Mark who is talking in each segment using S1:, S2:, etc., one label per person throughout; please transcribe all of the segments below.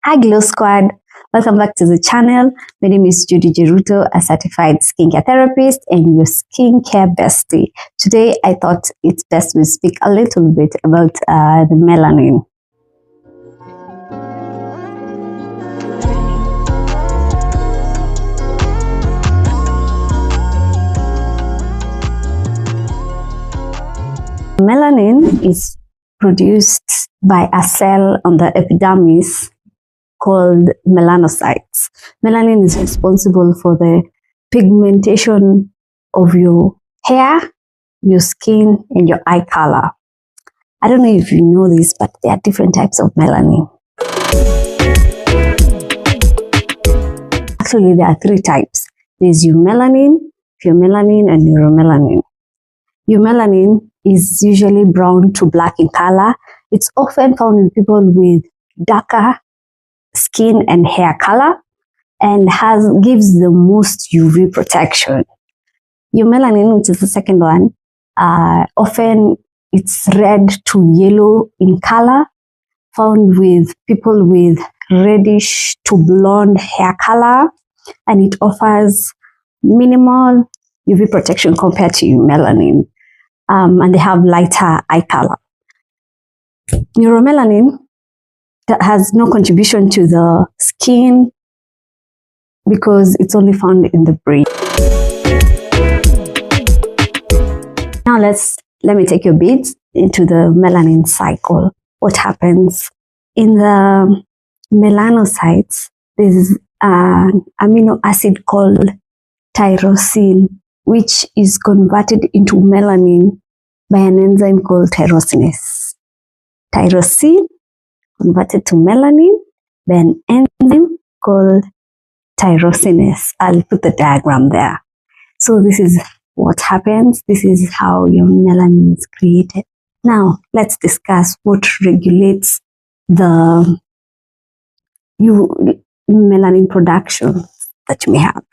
S1: Hi Glow Squad, welcome back to the channel. My name is Judy Geruto, a certified skincare therapist and your skincare bestie. Today I thought it's best we speak a little bit about the melanin. Melanin is produced by a cell on the epidermis called melanocytes. Melanin is responsible for the pigmentation of your hair, your skin, and your eye color. I don't know if you know this, but there are different types of melanin. Actually, there are three types. There's eumelanin, pheomelanin, and neuromelanin. Eumelanin is usually brown to black in color. It's often found in people with darker skin and hair color and gives the most UV protection. Eumelanin, which is the second one, often it's red to yellow in color, found with people with reddish to blonde hair color, and it offers minimal UV protection compared to eumelanin, and they have lighter eye color. Neuromelanin that has no contribution to the skin because it's only found in the brain. Now let me take you a bit into the melanin cycle. What happens in the melanocytes? There's an amino acid called tyrosine, which is converted into melanin by an enzyme called tyrosinase. Tyrosine converted to melanin by an enzyme called tyrosinase. I'll put the diagram there. So this is what happens. This is how your melanin is created. Now let's discuss what regulates the melanin production that you may have.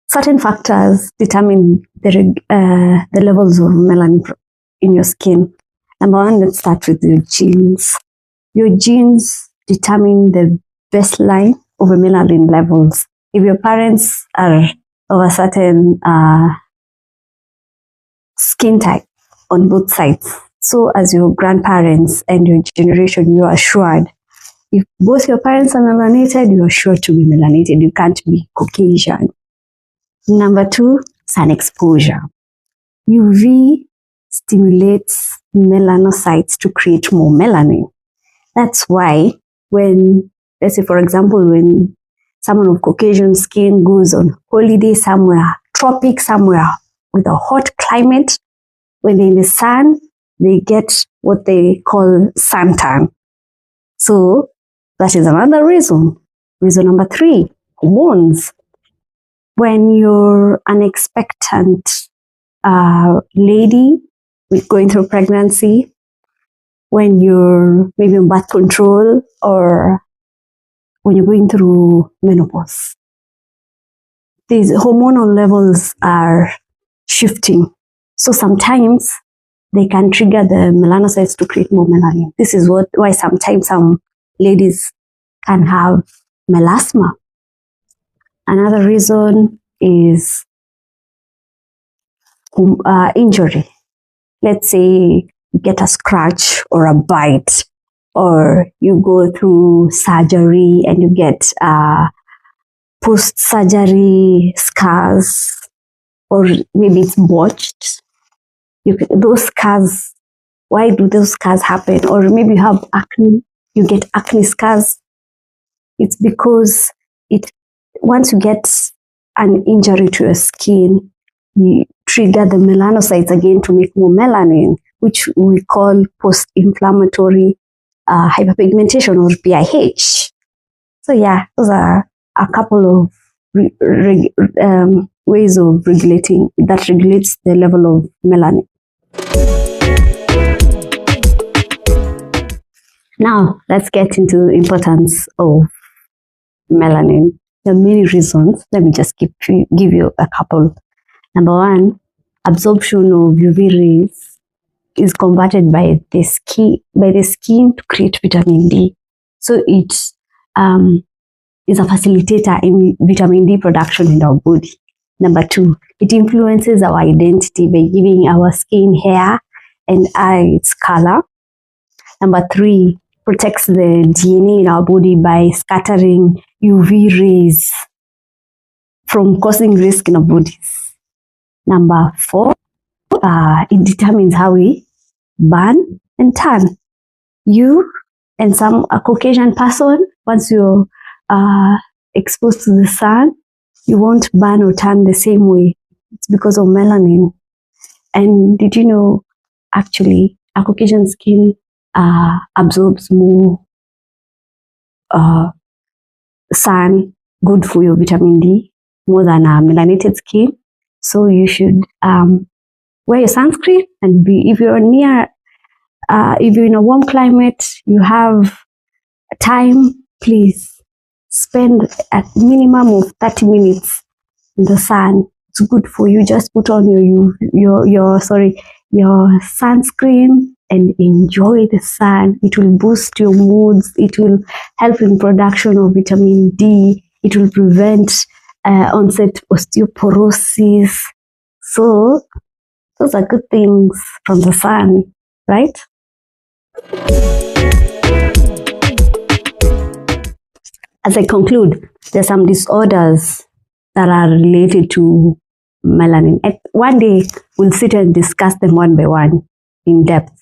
S1: Certain factors determine the levels of melanin in your skin. Number one, let's start with your genes. Your genes determine the baseline of melanin levels. If your parents are of a certain skin type on both sides, so as your grandparents and your generation, you are assured. If both your parents are melanated, you are sure to be melanated. You can't be Caucasian. Number two, sun exposure. UV stimulates melanocytes to create more melanin. That's why when, let's say for example, when someone of Caucasian skin goes on holiday somewhere, tropic somewhere with a hot climate, when they're in the sun, they get what they call suntan. So that is another reason. Reason number three, hormones. When you're an expectant lady going through pregnancy, when you're maybe on birth control, or when you're going through menopause, these hormonal levels are shifting. So sometimes they can trigger the melanocytes to create more melanin. This is why sometimes some ladies can have melasma. Another reason is injury. Let's say you get a scratch or a bite, or you go through surgery and you get post-surgery scars, or maybe it's botched. Those scars, why do those scars happen? Or maybe you have acne, you get acne scars. It's because once you get an injury to your skin, you trigger the melanocytes again to make more melanin, which we call post-inflammatory hyperpigmentation, or PIH. So yeah, those are a couple of ways of regulates the level of melanin. Now let's get into the importance of melanin. There are many reasons. Let me just give you a couple. Number one, absorption of UV rays is converted by the skin to create vitamin D. So it is a facilitator in vitamin D production in our body. Number 2, it influences our identity by giving our skin, hair, and eyes color. Number 3, protects the DNA in our body by scattering UV rays from causing risk in our bodies. Number 4, it determines how we burn and tan. You and a Caucasian person, once you're exposed to the sun, you won't burn or tan the same way. It's because of melanin. And did you know, actually, a Caucasian skin absorbs more sun, good for your vitamin D, more than a melanated skin. So you should wear your sunscreen, and if you're in a warm climate, you have time, please spend at minimum of 30 minutes in the sun. It's good for you. Just put on your sunscreen and enjoy the sun. It will boost your moods. It will help in production of vitamin D. It will prevent onset osteoporosis. So those are good things from the sun, right? As I conclude, there's some disorders that are related to melanin. And one day, we'll sit and discuss them one by one in depth.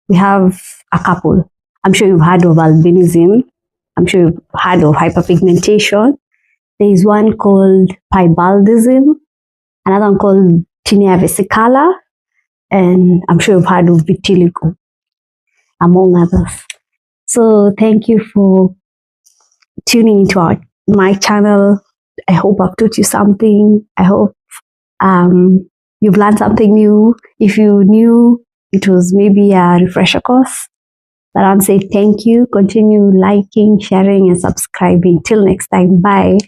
S1: We have a couple. I'm sure you've heard of albinism. I'm sure you've heard of hyperpigmentation. There is one called pibaldism, another one called tinea vesicala, and I'm sure you've heard of vitiligo, among others. So thank you for tuning into my channel. I hope I've taught you something. I hope you've learned something new. If you knew, it was maybe a refresher course. But I'll say thank you. Continue liking, sharing, and subscribing. Till next time. Bye.